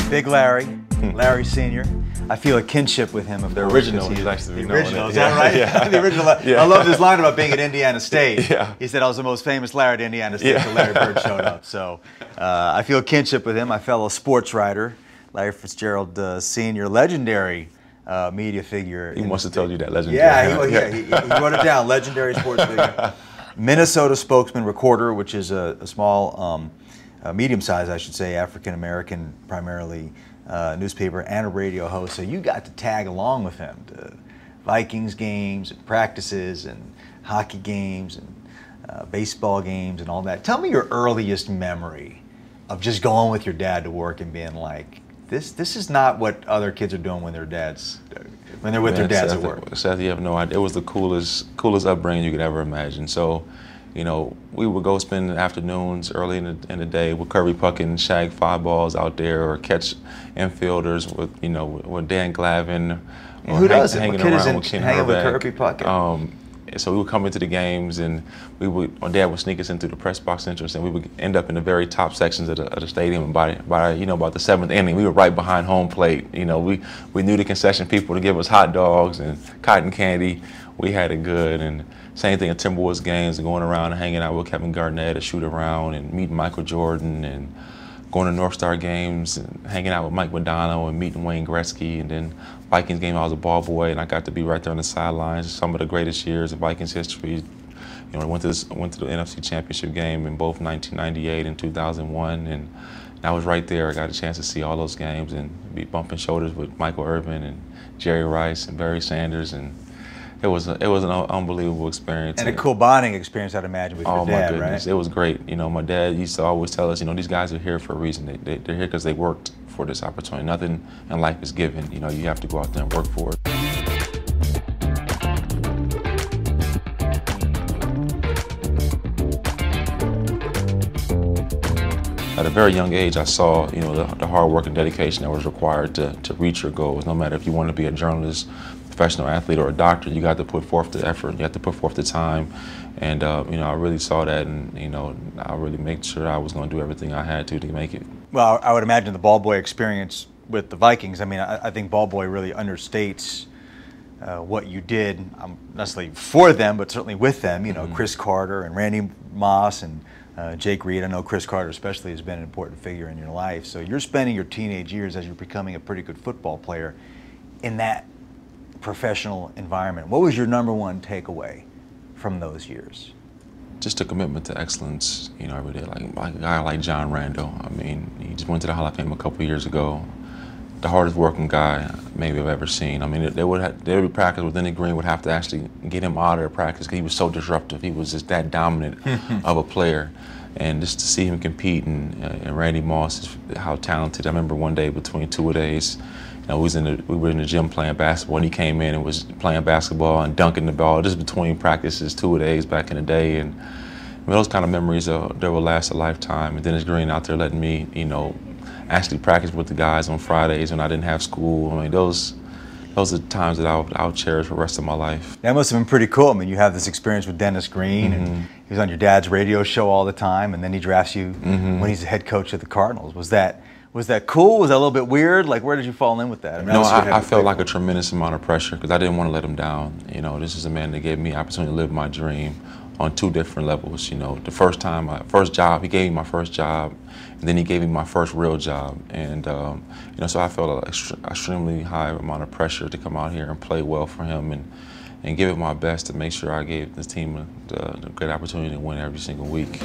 Big Larry, Larry Sr. I feel a kinship with him. The original, he's actually the original, is that right? Yeah. The original. Yeah. I love this line about being at Indiana State. Yeah. He said I was the most famous Larry at Indiana State until Larry Bird showed up. So I feel a kinship with him. My fellow sports writer, Larry Fitzgerald Sr., legendary media figure. He must have told you that, legendary. Yeah, he wrote it down, legendary sports figure. Minnesota spokesman, recorder, which is a small, medium-sized, I should say, African-American primarily newspaper, and a radio host. So you got to tag along with him to Vikings games and practices and hockey games and baseball games and all that. Tell me your earliest memory of just going with your dad to work and being like, this is not what other kids are doing when they're with their dads at work. Seth, you have no idea. It was the coolest upbringing you could ever imagine. So, you know, we would go spend afternoons early in the day with Kirby Puckett and shag five balls out there, or catch infielders with Dan Glavin. And who doesn't? Hanging around with Ken hanging with Herbeck. Kirby Puckett. So we would come into the games, and my dad would sneak us into the press box entrance, and we would end up in the very top sections of the stadium. And by about the seventh inning, we were right behind home plate. You know, we knew the concession people to give us hot dogs and cotton candy. We had it good. And same thing at Timberwolves games, and going around and hanging out with Kevin Garnett to shoot around, and meeting Michael Jordan, and going to North Star games and hanging out with Mike Modano and meeting Wayne Gretzky. And then Vikings game, I was a ball boy, and I got to be right there on the sidelines. Some of the greatest years in Vikings history. You know, I went to the NFC Championship game in both 1998 and 2001, and I was right there. I got a chance to see all those games and be bumping shoulders with Michael Irvin and Jerry Rice and Barry Sanders, and it was an unbelievable experience. And a cool bonding experience, I'd imagine, with your dad, my goodness, right? It was great. You know, my dad used to always tell us, you know, these guys are here for a reason. They're here because they worked for this opportunity. Nothing in life is given. You know, you have to go out there and work for it. At a very young age, I saw, you know, the hard work and dedication that was required to reach your goals. No matter if you want to be a journalist, professional athlete, or a doctor, you got to put forth the effort. You have to put forth the time. And you know, I really saw that, and you know, I really made sure I was going to do everything I had to make it. Well, I would imagine the ball boy experience with the Vikings. I mean, I think ball boy really understates what you did, not necessarily for them, but certainly with them. You know, Chris Carter and Randy Moss and Jake Reed. I know Chris Carter especially has been an important figure in your life. So you're spending your teenage years as you're becoming a pretty good football player in that professional environment. What was your number one takeaway from those years? Just a commitment to excellence, you know, every day. Like a guy like John Randall. I mean, he just went to the Hall of Fame a couple years ago. The hardest working guy maybe I've ever seen. I mean, every practice within the green would have to actually get him out of the practice because he was so disruptive. He was just that dominant of a player. And just to see him compete, and Randy Moss, how talented. I remember one day between two-a-days, you know, we were in the gym playing basketball, and he came in and was playing basketball and dunking the ball just between practices, two-a-days back in the day. And I mean, those kind of memories, they will last a lifetime. And Dennis Green out there letting me, you know, actually practice with the guys on Fridays when I didn't have school. I mean, those are times that I'll cherish for the rest of my life. That must have been pretty cool. I mean, you have this experience with Dennis Green, and he was on your dad's radio show all the time, and then he drafts you when he's the head coach of the Cardinals. Was that cool? Was that a little bit weird? Like, where did you fall in with that? I mean, I felt like a tremendous amount of pressure because I didn't want to let him down. You know, this is a man that gave me the opportunity to live my dream on two different levels. You know, the first job, he gave me my first job, and then he gave me my first real job. And you know, so I felt an extremely high amount of pressure to come out here and play well for him and give it my best to make sure I gave this team the great opportunity to win every single week.